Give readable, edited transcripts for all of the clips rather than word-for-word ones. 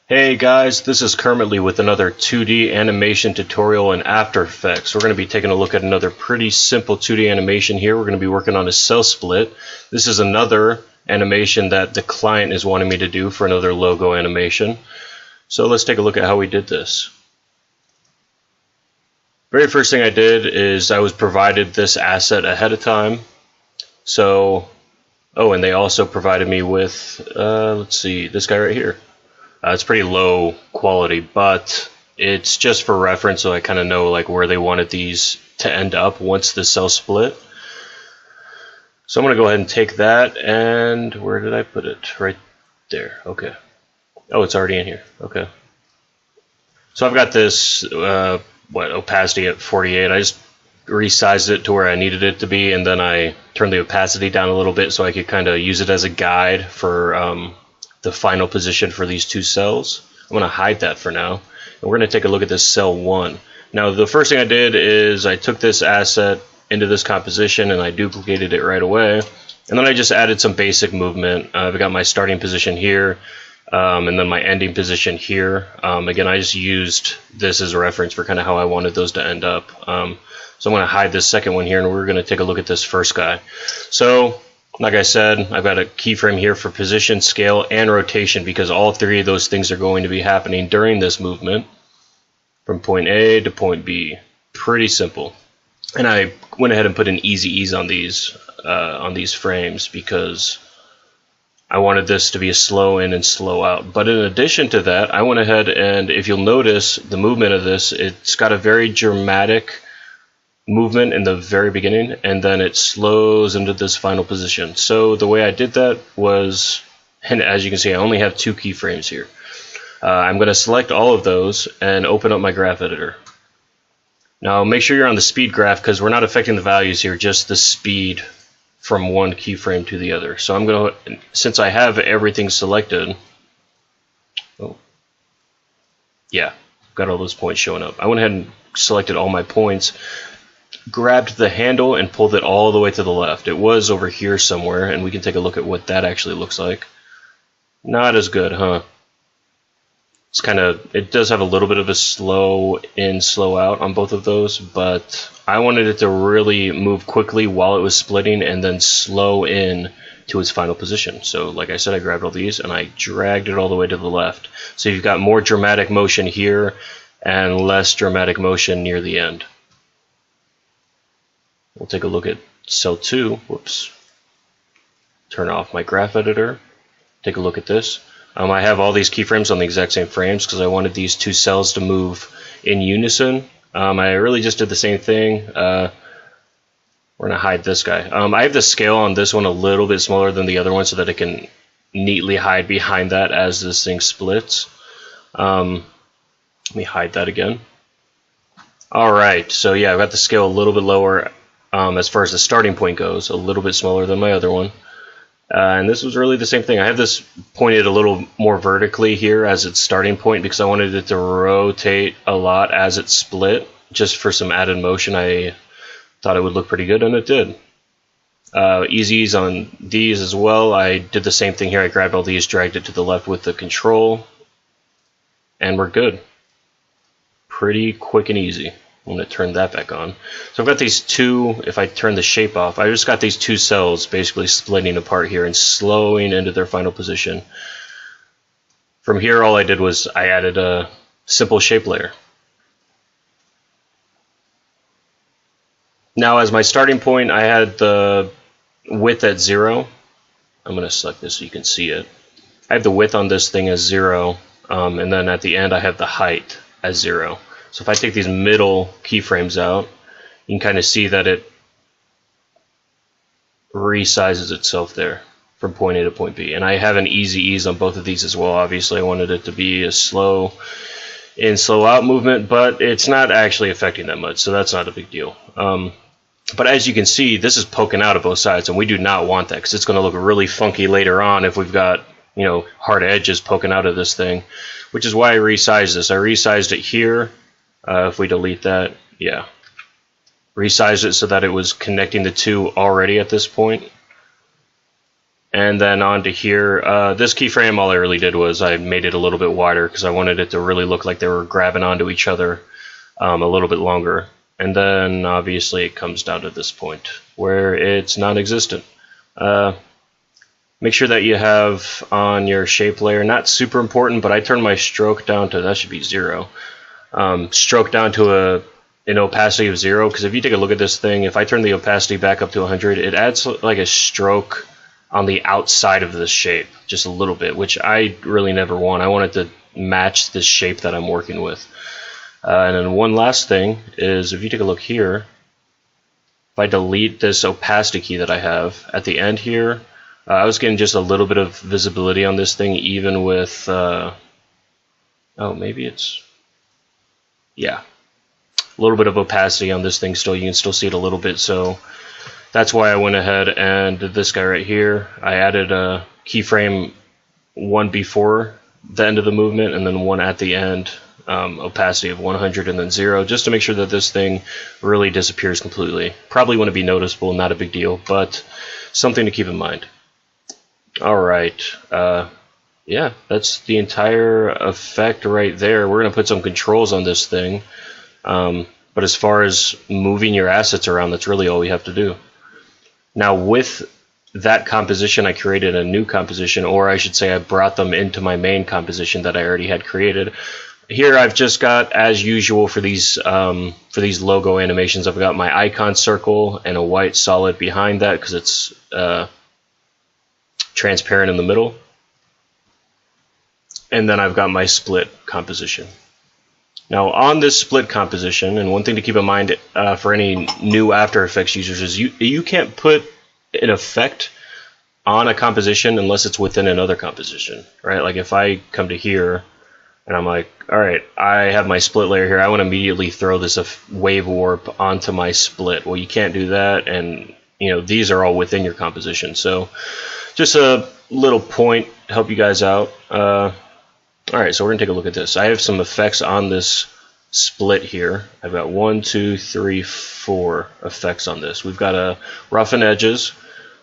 Hey guys, this is Kermit Lee with another 2D animation tutorial in After Effects. We're going to be taking a look at another pretty simple 2D animation here. We're going to be working on a cell split. This is another animation that the client is wanting me to do for another logo animation. So let's take a look at how we did this. Very first thing I did is I was provided this asset ahead of time. And they also provided me with, let's see, this guy right here. It's pretty low quality, but it's just for reference, so I kind of know like where they wanted these to end up once the cell split. So I'm going to go ahead and take that, and where did I put it? Right there. Okay. Oh, it's already in here. Okay. So I've got this opacity at 48. I just resized it to where I needed it to be, and then I turned the opacity down a little bit so I could kind of use it as a guide for the final position for these two cells. I'm going to hide that for now, and we're going to take a look at this cell 1. Now the first thing I did is I took this asset into this composition and I duplicated it right away, and then I just added some basic movement. I've got my starting position here, and then my ending position here. Again, I just used this as a reference for kind of how I wanted those to end up. So I'm going to hide this second one here, and we're going to take a look at this first guy. So like I said, I've got a keyframe here for position, scale, and rotation, because all three of those things are going to be happening during this movement from point A to point B. Pretty simple. And I went ahead and put an easy ease on these frames because I wanted this to be a slow in and slow out. But in addition to that, I went ahead and, if you'll notice the movement of this, it's got a very dramatic movement in the very beginning, and then it slows into this final position. So the way I did that was, and as you can see, I only have two keyframes here. I'm going to select all of those and open up my graph editor. Now make sure you're on the speed graph, because we're not affecting the values here, just the speed from one keyframe to the other. So I'm going to, since I have everything selected, got all those points showing up. I went ahead and selected all my points, grabbed the handle and pulled it all the way to the left. It was over here somewhere, and we can take a look at what that actually looks like. Not as good, huh? It's it does have a little bit of a slow in, slow out on both of those, but I wanted it to really move quickly while it was splitting and then slow in to its final position. So like I said, I grabbed all these and I dragged it all the way to the left. So you've got more dramatic motion here and less dramatic motion near the end. We'll take a look at cell 2. Whoops. Turn off my graph editor. Take a look at this. I have all these keyframes on the exact same frames because I wanted these two cells to move in unison. I really just did the same thing. We're going to hide this guy. I have the scale on this one a little bit smaller than the other one so that it can neatly hide behind that as this thing splits. Let me hide that again. Alright, so yeah, I've got the scale a little bit lower. As far as the starting point goes, a little bit smaller than my other one. And this was really the same thing. I have this pointed a little more vertically here as its starting point because I wanted it to rotate a lot as it split, just for some added motion. I thought it would look pretty good, and it did. Easies on these as well. I did the same thing here. I grabbed all these, dragged it to the left with the control, and we're good. Pretty quick and easy. I'm going to turn that back on. So I've got these two, if I turn the shape off, I just got these two cells basically splitting apart here and slowing into their final position. From here, all I did was I added a simple shape layer. Now as my starting point, I had the width at 0. I'm going to select this so you can see it. I have the width on this thing as 0, and then at the end I have the height as 0. So if I take these middle keyframes out, you can kind of see that it resizes itself there from point A to point B. And I have an easy ease on both of these as well. Obviously I wanted it to be a slow in, slow out movement, but it's not actually affecting that much, so that's not a big deal. But as you can see, this is poking out of both sides, and we do not want that because it's going to look really funky later on if we've got, you know, hard edges poking out of this thing, which is why I resized this. I resized it here. If we delete that, yeah. Resized it so that it was connecting the two already at this point. And then onto here, this keyframe, all I really did was I made it a little bit wider because I wanted it to really look like they were grabbing onto each other a little bit longer. And then obviously it comes down to this point where it's non-existent. Make sure that you have on your shape layer, not super important, but I turned my stroke down to, that should be 0. Stroke down to an opacity of 0, because if you take a look at this thing, if I turn the opacity back up to 100, it adds like a stroke on the outside of this shape, just a little bit, which I really never want. I want it to match the shape that I'm working with. And then one last thing is, if you take a look here, if I delete this opacity key that I have at the end here, I was getting just a little bit of visibility on this thing, even with, oh, maybe it's, yeah, a little bit of opacity on this thing still. You can still see it a little bit, so that's why I went ahead and did this guy right here. I added a keyframe, one before the end of the movement and then one at the end, opacity of 100 and then 0, just to make sure that this thing really disappears completely. Probably wouldn't be noticeable, not a big deal, but something to keep in mind. Alright, yeah, that's the entire effect right there. We're going to put some controls on this thing, but as far as moving your assets around, that's really all we have to do. Now with that composition, I created a new composition, or I should say I brought them into my main composition that I already had created. Here I've just got, as usual for these logo animations, I've got my icon circle and a white solid behind that because it's transparent in the middle. And then I've got my split composition. Now on this split composition, and one thing to keep in mind for any new After Effects users is you can't put an effect on a composition unless it's within another composition, right? Like if I come to here and I'm like, all right, I have my split layer here, I want to immediately throw this wave warp onto my split. Well, you can't do that, and you know these are all within your composition. So just a little point to help you guys out. Alright, so we're going to take a look at this. I have some effects on this split here. I've got 1, 2, 3, 4 effects on this. We've got a roughen edges,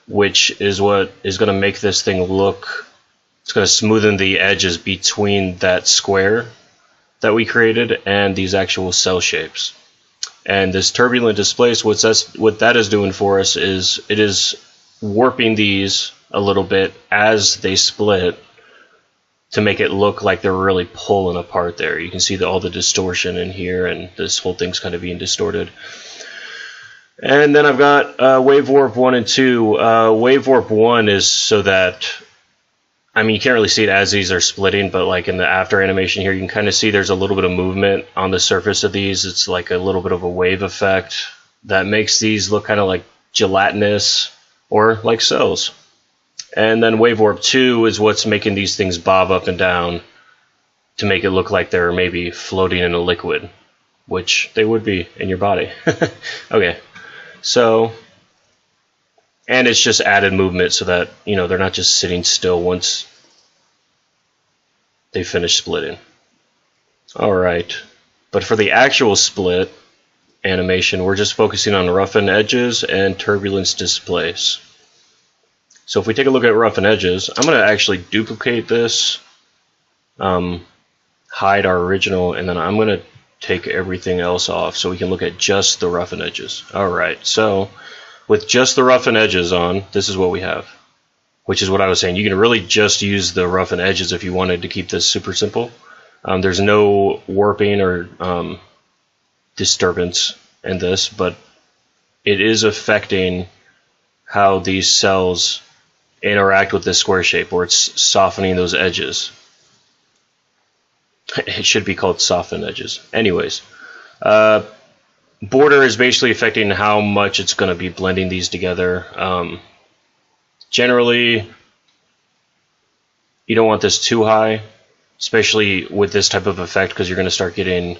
which is what is going to make this thing look, it's going to smoothen the edges between that square that we created and these actual cell shapes. And this turbulent displace, what that is doing for us is it is warping these a little bit as they split, to make it look like they're really pulling apart there. You can see all the distortion in here, and this whole thing's kind of being distorted. And then I've got Wave Warp 1 and 2. Wave Warp 1 is so that, I mean, you can't really see it as these are splitting, but like in the after animation here, you can kind of see there's a little bit of movement on the surface of these. It's like a little bit of a wave effect that makes these look kind of like gelatinous or like cells. And then Wave Warp 2 is what's making these things bob up and down to make it look like they're maybe floating in a liquid, which they would be in your body. Okay, so, and it's just added movement so that, you know, they're not just sitting still once they finish splitting. Alright, but for the actual split animation, we're just focusing on roughen edges and turbulence displace. So if we take a look at roughen edges, I'm going to actually duplicate this, hide our original, and then I'm going to take everything else off so we can look at just the roughen edges. Alright, so with just the roughen edges on, this is what we have, which is what I was saying. You can really just use the roughen edges if you wanted to keep this super simple. There's no warping or disturbance in this, but it is affecting how these cells interact with this square shape, or it's softening those edges. It should be called soften edges. Anyways, border is basically affecting how much it's going to be blending these together. Generally, you don't want this too high, especially with this type of effect, because you're going to start getting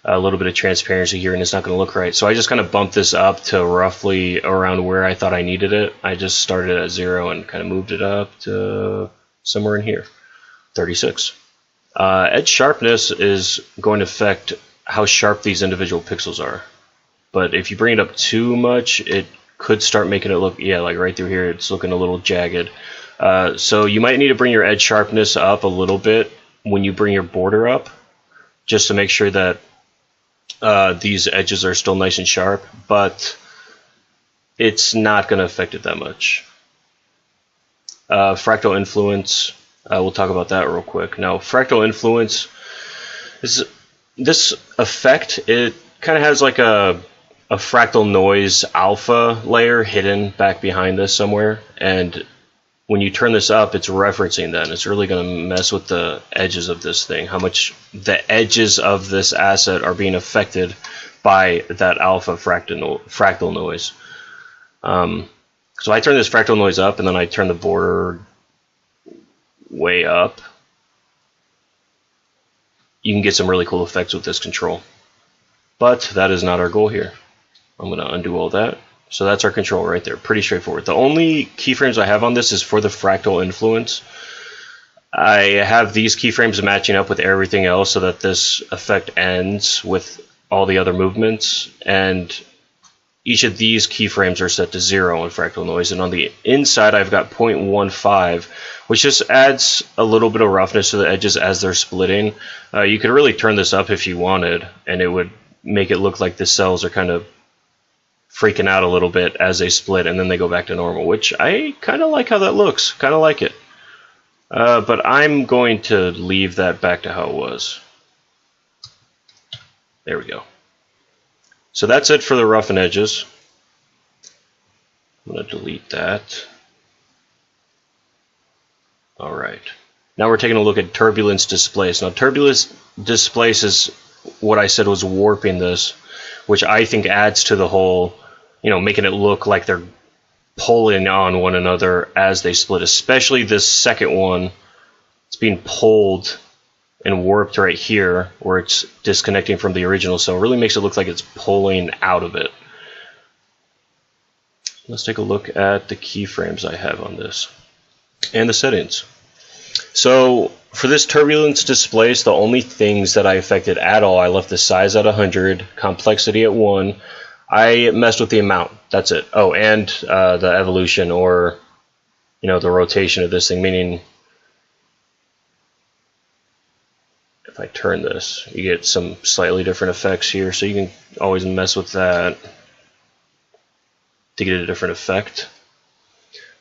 a little bit of transparency here and it's not going to look right. So I just kind of bumped this up to roughly around where I thought I needed it. I just started at 0 and kind of moved it up to somewhere in here, 36. Edge sharpness is going to affect how sharp these individual pixels are. But if you bring it up too much, it could start making it look, yeah, like right through here, it's looking a little jagged. So you might need to bring your edge sharpness up a little bit when you bring your border up, just to make sure that these edges are still nice and sharp, but it's not going to affect it that much. Fractal influence, we'll talk about that real quick. Now, fractal influence is this effect. It kind of has like a fractal noise alpha layer hidden back behind this somewhere, and when you turn this up, it's referencing that, and it's really going to mess with the edges of this thing, how much the edges of this asset are being affected by that alpha fractal noise. So I turn this fractal noise up, and then I turn the border way up. You can get some really cool effects with this control. But that is not our goal here. I'm going to undo all that. So that's our control right there. Pretty straightforward. The only keyframes I have on this is for the fractal influence. I have these keyframes matching up with everything else so that this effect ends with all the other movements. And each of these keyframes are set to 0 on fractal noise. And on the inside, I've got 0.15, which just adds a little bit of roughness to the edges as they're splitting. You could really turn this up if you wanted, and it would make it look like the cells are kind of freaking out a little bit as they split, and then they go back to normal, which I kind of like how that looks. Kind of like it. But I'm going to leave that back to how it was. There we go. So that's it for the roughen edges. I'm going to delete that. Alright. Now we're taking a look at turbulence displace. Now turbulence displace is what I said was warping this, which I think adds to the whole, making it look like they're pulling on one another as they split, especially this second one. It's being pulled and warped right here where it's disconnecting from the original cell. It really makes it look like it's pulling out of it. Let's take a look at the keyframes I have on this and the settings. So for this turbulence displace, the only things that I affected at all, I left the size at 100, complexity at 1. I messed with the amount. That's it. Oh, and the evolution, or the rotation of this thing, meaning if I turn this, you get some slightly different effects here, so you can always mess with that to get a different effect.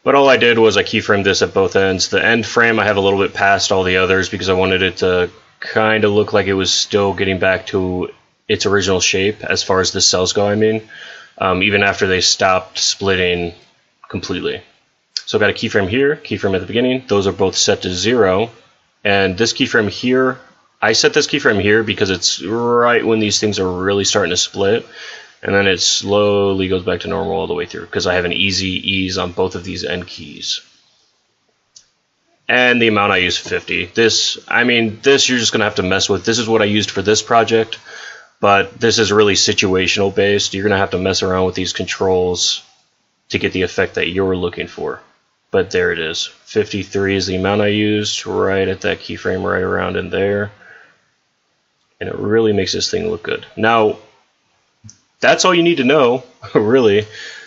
But all I did was I keyframed this at both ends. The end frame I have a little bit past all the others because I wanted it to kind of look like it was still getting back to its original shape as far as the cells go, even after they stopped splitting completely. So I've got a keyframe here, keyframe at the beginning. Those are both set to 0. And this keyframe here, I set this keyframe here because it's right when these things are really starting to split. And then it slowly goes back to normal all the way through because I have an easy ease on both of these end keys. And the amount I use, 50. This you're just going to have to mess with. This is what I used for this project, but this is really situational based. You're going to have to mess around with these controls to get the effect that you're looking for. But there it is. 53 is the amount I used, right at that keyframe, right around in there. And it really makes this thing look good. Now, that's all you need to know, really,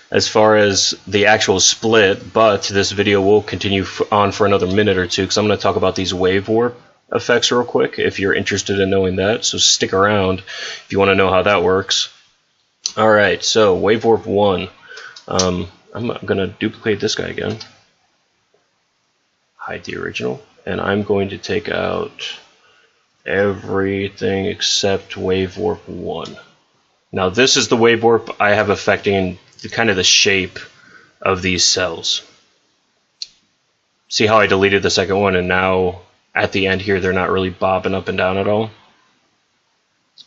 as far as the actual split, but this video will continue on for another minute or two because I'm going to talk about these wave warp effects real quick if you're interested in knowing that, so stick around if you want to know how that works. Alright, so wave warp 1. I'm going to duplicate this guy again, hide the original, and I'm going to take out everything except wave warp 1. Now this is the wave warp I have affecting kind of the shape of these cells. See how I deleted the second one and now at the end here they're not really bobbing up and down at all?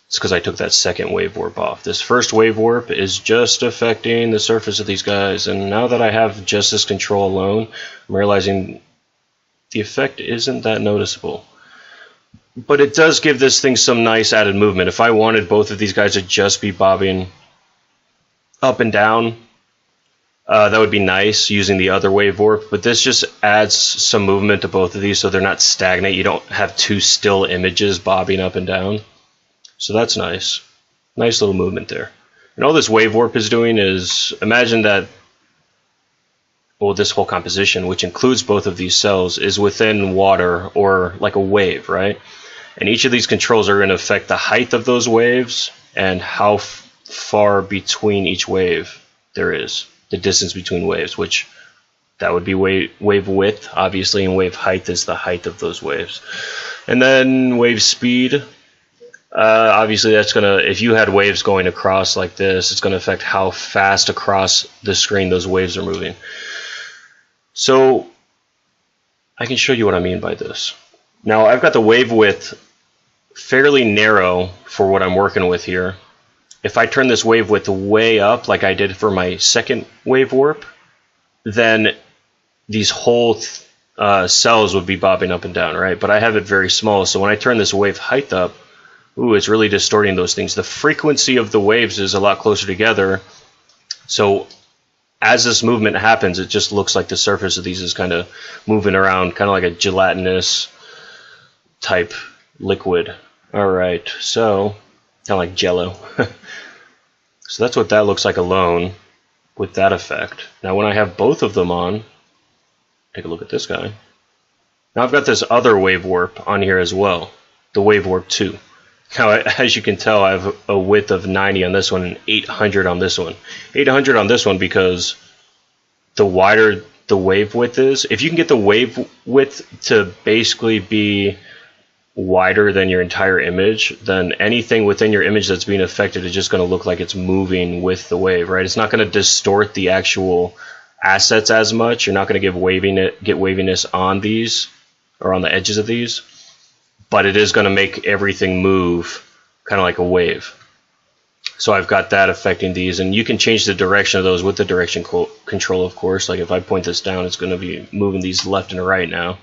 It's because I took that second wave warp off. This first wave warp is just affecting the surface of these guys, and now that I have just this control alone, I'm realizing the effect isn't that noticeable. But it does give this thing some nice added movement. If I wanted both of these guys to just be bobbing up and down, that would be nice using the other wave warp. But this just adds some movement to both of these so they're not stagnant. You don't have two still images bobbing up and down. So that's nice. Nice little movement there. And all this wave warp is doing is, imagine that well, this whole composition, which includes both of these cells, is within water or like a wave, right? And each of these controls are going to affect the height of those waves and how far between each wave there is, the distance between waves, which that would be wave width, obviously, and wave height is the height of those waves. And then wave speed, obviously that's going to, if you had waves going across like this, it's going to affect how fast across the screen those waves are moving. So I can show you what I mean by this. Now I've got the wave width fairly narrow for what I'm working with here. If I turn this wave width way up like I did for my second wave warp, then these whole cells would be bobbing up and down, right? But I have it very small, so when I turn this wave height up, ooh, it's really distorting those things. The frequency of the waves is a lot closer together, so as this movement happens, it just looks like the surface of these is kind of moving around, kind of like a gelatinous type liquid. Alright, so kind of like jello. So that's what that looks like alone with that effect. Now when I have both of them on, take a look at this guy. Now I've got this other wave warp on here as well, the wave warp 2. Now as you can tell, I have a width of 90 on this one and 800 on this one. 800 on this one because the wider the wave width is, if you can get the wave width to basically be wider than your entire image, then anything within your image that's being affected is just going to look like it's moving with the wave, right? It's not going to distort the actual assets as much. You're not going to get waviness on these or on the edges of these, but it is going to make everything move kind of like a wave. So I've got that affecting these, and you can change the direction of those with the direction control, of course. Like if I point this down, it's going to be moving these left and right now.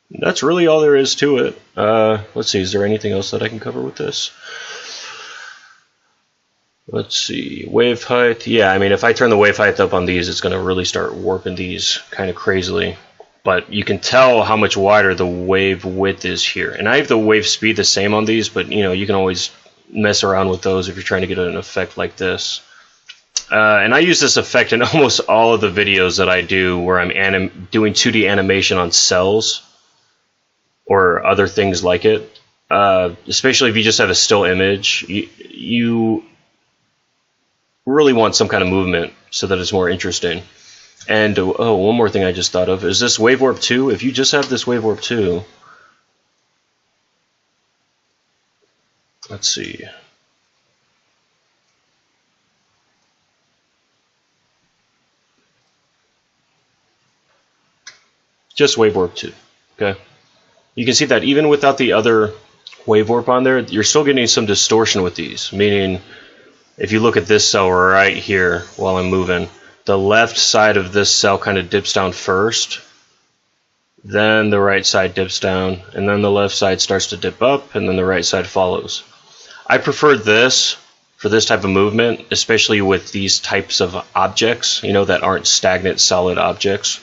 That's really all there is to it. Let's see, is there anything else that I can cover with this? Let's see, wave height. Yeah, I mean, if I turn the wave height up on these, it's going to really start warping these kind of crazily. But you can tell how much wider the wave width is here. And I have the wave speed the same on these, but you know, you can always mess around with those if you're trying to get an effect like this. And I use this effect in almost all of the videos that I do where I'm doing 2D animation on cells or other things like it. Especially if you just have a still image, you really want some kind of movement so that it's more interesting. And oh, one more thing I just thought of is this wave warp 2. If you just have this wave warp 2, let's see. Just wave warp 2. Okay. You can see that even without the other wave warp on there, you're still getting some distortion with these. Meaning, if you look at this cell right here while I'm moving, the left side of this cell kind of dips down first, then the right side dips down, and then the left side starts to dip up, and then the right side follows. I prefer this for this type of movement, especially with these types of objects, you know, that aren't stagnant solid objects.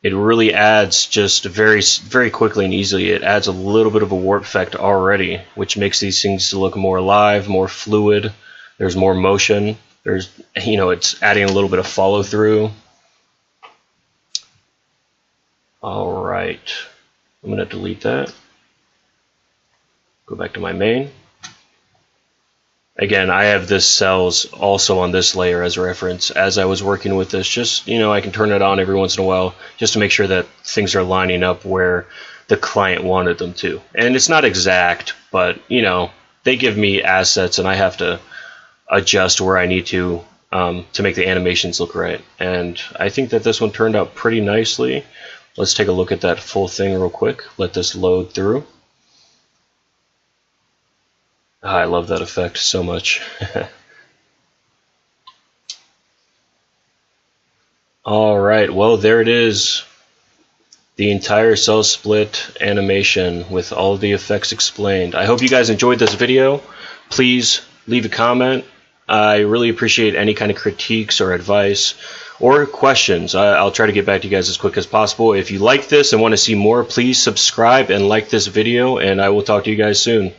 It really adds just very, very quickly and easily. It adds a little bit of a warp effect already, which makes these things to look more alive, more fluid. There's more motion. There's, you know, it's adding a little bit of follow through. All right, I'm going to delete that. Go back to my main. Again, I have this cells also on this layer as a reference. As I was working with this, just, you know, I can turn it on every once in a while just to make sure that things are lining up where the client wanted them to. And it's not exact, but, you know, they give me assets and I have to adjust where I need to make the animations look right. And I think that this one turned out pretty nicely. Let's take a look at that full thing real quick. Let this load through. I love that effect so much. Alright, well there it is. The entire cell split animation with all the effects explained. I hope you guys enjoyed this video. Please leave a comment. I really appreciate any kind of critiques or advice or questions. I'll try to get back to you guys as quick as possible. If you like this and want to see more, please subscribe and like this video, and I will talk to you guys soon.